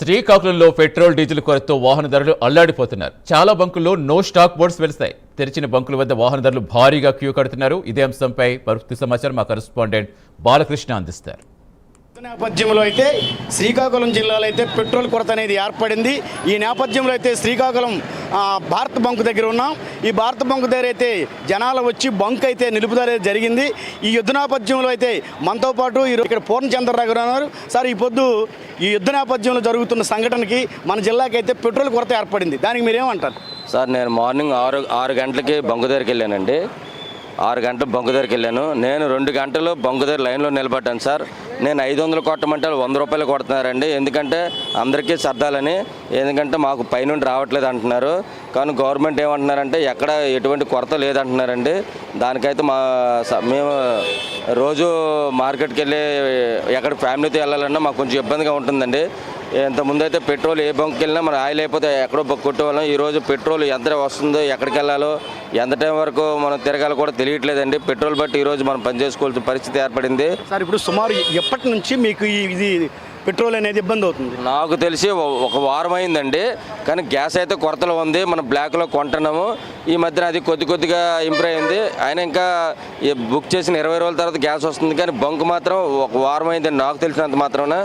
శ్రీకాకుళంలో petrol diesel కొరతతో వాహనదారులు అల్లాడిపోతున్నారు. చాలా బంకుల్లో నో స్టాక్ బోర్డ్స్ వెలిశాయి. తెరిచిన బంకుల వద్ద వాహనదారులు భారీగా క్యూ కడుతున్నారు. ఇదే అంశంపై పూర్తి సమాచారం మా కరెస్పాండెంట్ బాలకృష్ణ అందిస్తారు. నేపథ్యంలో అయితే శ్రీకాకుళం జిల్లాలో అయితే పెట్రోల్ కొరత అనేది ఏర్పడింది. ఈ నేపథ్యంలో అయితే శ్రీకాకుళం భారత్ బంక్ దగ్గర ఉన్నాం. ఈ భారత్ బంక్ దగ్గర అయితే జనాలు వచ్చి బంక్ అయితే నిలుపుదల జరిగింది. ఈ యుద్ధ నేపథ్యంలో అయితే మనతో పాటు ఇక్కడ పూర్ణచంద్రరావు గారు ఉన్నారు. సార్, ఈ పొద్దు ఈ యుద్ధ నేపథ్యంలో జరుగుతున్న సంఘటనకి మన జిల్లాకి అయితే పెట్రోల్ కొరత ఏర్పడింది. దానికి మీరేమంటారు? సార్, నేను మార్నింగ్ ఆరు గంటలకి బంకు దగ్గరికి వెళ్ళానండి. 6 గంటలు బంకు దగ్గరికి వెళ్ళాను. నేను 2 గంటలు బంకు దగ్గర లైన్లో నిలబడ్డాను సార్. నేను 500 కొట్టమంటే 100 రూపాయలు కొడుతున్నారండి. ఎందుకంటే అందరికీ సర్దాలని, ఎందుకంటే మాకు పైనుండి రావట్లేదు అంటున్నారు. కానీ గవర్నమెంట్ ఏమంటున్నారంటే ఎక్కడ ఎటువంటి కొరత లేదంటున్నారండి. దానికైతే మేము రోజు మార్కెట్కి వెళ్ళి ఎక్కడ ఫ్యామిలీతో వెళ్ళాలన్నా మాకు కొంచెం ఇబ్బందిగా ఉంటుందండి. ఇంతకుముందు అయితే పెట్రోల్ ఏ బంక్కి వెళ్ళినా మన ఆయిల్ అయిపోతే ఎక్కడో కొట్టేవాళ్ళం. ఈరోజు పెట్రోల్ ఎంత వస్తుందో, ఎక్కడికి వెళ్ళాలో, ఎంత టైం వరకు మనం తిరగాలో కూడా తెలియట్లేదండి. పెట్రోల్ బట్టి ఈరోజు మనం పనిచేసుకోవాల్సిన పరిస్థితి ఏర్పడింది. సార్, ఇప్పుడు సుమారు ఎప్పటి నుంచి మీకు ఇది పెట్రోల్ అనేది ఇబ్బంది అవుతుంది? నాకు తెలిసి 1 వారం అయిందండి. కానీ గ్యాస్ అయితే కొరతలో ఉంది. మనం బ్లాక్లో కొంటున్నాము. ఈ మధ్యన అది కొద్దిగా ఇంప్రూవ్ అయింది. ఆయన ఇంకా బుక్ చేసిన 20 రోజుల తర్వాత గ్యాస్ వస్తుంది. కానీ బంక్ మాత్రం 1 వారం అయిందండి నాకు తెలిసినంత మాత్రాన.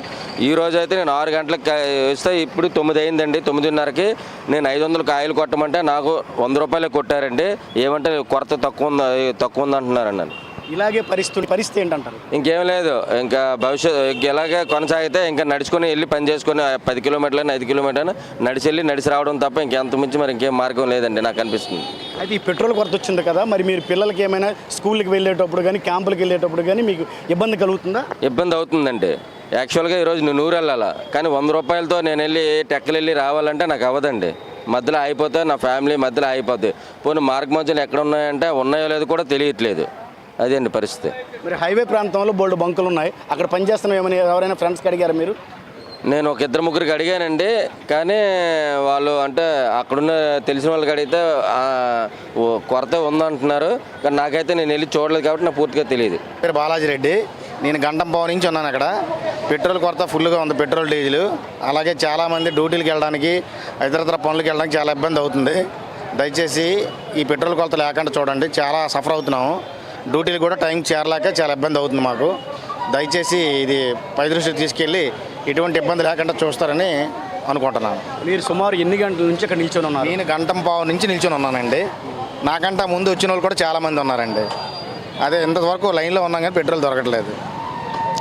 ఈ రోజు అయితే నేను 6 గంటలకు వస్తే ఇప్పుడు 9 అయిందండి. 9:30కి నేను 500కి ఆయిల్ కొట్టమంటే నాకు 100 రూపాయలే కొట్టారండి. ఏమంటే కొరత తక్కువ ఉంది అంటున్నారండి. ఇలాగే పరిస్థితి ఏంటంటారు? ఇంకేం లేదు. ఇంకా భవిష్యత్తు ఇలాగే కొనసాగితే ఇంకా నడుచుకొని వెళ్ళి పని చేసుకొని 10 కిలోమీటర్లు 5 కిలోమీటర్లు నడిచి రావడం తప్ప ఇంకెంత మించి మరి ఇంకేం మార్గం లేదండి నాకు అనిపిస్తుంది. అయితే ఈ పెట్రోల్ కొరత వచ్చింది కదా, మరి మీరు పిల్లలకి ఏమైనా స్కూల్కి వెళ్ళేటప్పుడు కానీ క్యాంపులకు వెళ్ళేటప్పుడు కానీ మీకు ఇబ్బంది కలుగుతుందా? ఇబ్బంది అవుతుందండి. యాక్చువల్గా ఈరోజు నేను ఊరు వెళ్ళాలా, కానీ 100 రూపాయలతో నేను వెళ్ళి టెక్కలు వెళ్ళి రావాలంటే నాకు అవ్వదండి. మధ్యలో అయిపోతే నా ఫ్యామిలీ మధ్యలో అయిపోద్ది. పోనీ మార్గ మధ్యలో ఎక్కడ ఉన్నాయంటే ఉన్నాయో లేదో కూడా తెలియట్లేదు. అదే అండి పరిస్థితి. మరి హైవే ప్రాంతంలో బోల్డ్ బంకులు ఉన్నాయి, అక్కడ పనిచేస్తున్న ఏమైనా ఎవరైనా ఫ్రెండ్స్కి అడిగారా మీరు? నేను ఒక 2-3 అడిగానండి. కానీ వాళ్ళు అంటే అక్కడున్న తెలిసిన వాళ్ళకి అడిగితే కొరత ఉందంటున్నారు. కానీ నాకైతే నేను వెళ్ళి చూడలేదు కాబట్టి నాకు పూర్తిగా తెలియదు. పేరు బాలాజీ రెడ్డి. నేను గంటంపావు నుంచి ఉన్నాను అక్కడ. పెట్రోల్ కొరత ఫుల్గా ఉంది, పెట్రోల్ డీజిల్. అలాగే చాలామంది డ్యూటీలకు వెళ్ళడానికి ఇతరత్ర పనులకు వెళ్ళడానికి చాలా ఇబ్బంది అవుతుంది. దయచేసి ఈ పెట్రోల్ కొరత లేకుండా చూడండి. చాలా సఫర్ అవుతున్నాము. డ్యూటీలు కూడా టైంకి చేరలేక చాలా ఇబ్బంది అవుతుంది మాకు. దయచేసి ఇది పై దృష్టికి తీసుకెళ్ళి ఎటువంటి ఇబ్బంది లేకుండా చూస్తారని అనుకుంటున్నాను. మీరు సుమారు ఎన్ని గంటల నుంచి ఇక్కడ నిల్చొని ఉన్నారు? నేను గంటంపావు నుంచి నిల్చొని ఉన్నానండి. నాకంటే ముందు వచ్చిన వాళ్ళు కూడా చాలామంది ఉన్నారండి. అదే ఇంతవరకు లైన్లో ఉన్నాం కానీ పెట్రోల్ దొరకట్లేదు.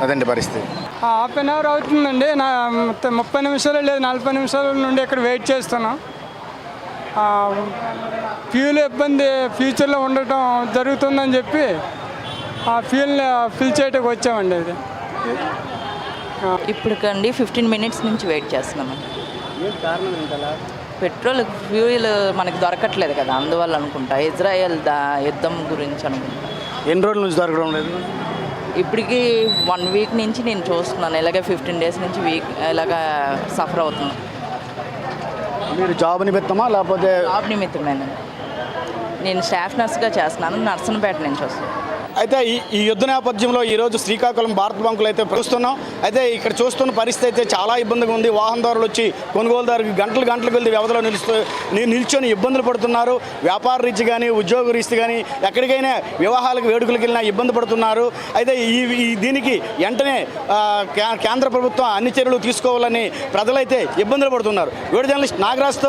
అదండి పరిస్థితి. హాఫ్ అన్ అవర్ అవుతుందండి. 30 నిమిషాలు లేదు 40 నిమిషాల నుండి ఇక్కడ వెయిట్ చేస్తున్నాం. ఫ్యూల్ ఇబ్బంది ఫ్యూచర్లో ఉండటం జరుగుతుందని చెప్పి ఆ ఫ్యూల్ని ఫిల్ చేయడానికి వచ్చామండి. ఇది ఇప్పుడు కండి 15 మినిట్స్ నుంచి వెయిట్ చేస్తున్నామండి. కారణం ఏంటలా? పెట్రోల్ ఫ్యూల్ మనకి దొరకట్లేదు కదా, అందువల్ల అనుకుంటా. ఇజ్రాయెల్ యుద్ధం గురించి అనుకుంటా. ఎన్ని రోజుల నుంచి దొరకడం లేదు? ఇప్పటికి 1 వీక్ నుంచి నేను చూస్తున్నాను. ఇలాగే 15 డేస్ నుంచి ఇలాగా సఫర్ అవుతున్నాను. మీరు జాబ్ నిమిత్తమా లేకపోతే? జాబ్ నిమిత్తమేనండి. నేను స్టాఫ్ నర్స్గా చేస్తున్నాను. నర్సన్పేట నుంచి వస్తాను. అయితే ఈ యుద్ధ నేపథ్యంలో ఈరోజు శ్రీకాకుళం భారత్ బంకులు అయితే చూస్తున్నాం. అయితే ఇక్కడ చూస్తున్న పరిస్థితి అయితే చాలా ఇబ్బందిగా ఉంది. వాహనదారులు వచ్చి కొనుగోలుదారుకి గంటలు వెళ్ళి వ్యవధిలో నిల్చొని ఇబ్బందులు పడుతున్నారు. వ్యాపార రీతి కానీ ఉద్యోగ రీతి కానీ ఎక్కడికైనా వివాహాలకు వేడుకలకు వెళ్ళినా ఇబ్బంది పడుతున్నారు. అయితే దీనికి వెంటనే కేంద్ర ప్రభుత్వం అన్ని చర్యలు తీసుకోవాలని ప్రజలైతే ఇబ్బందులు పడుతున్నారు. Video journalist నాగరాజ్తో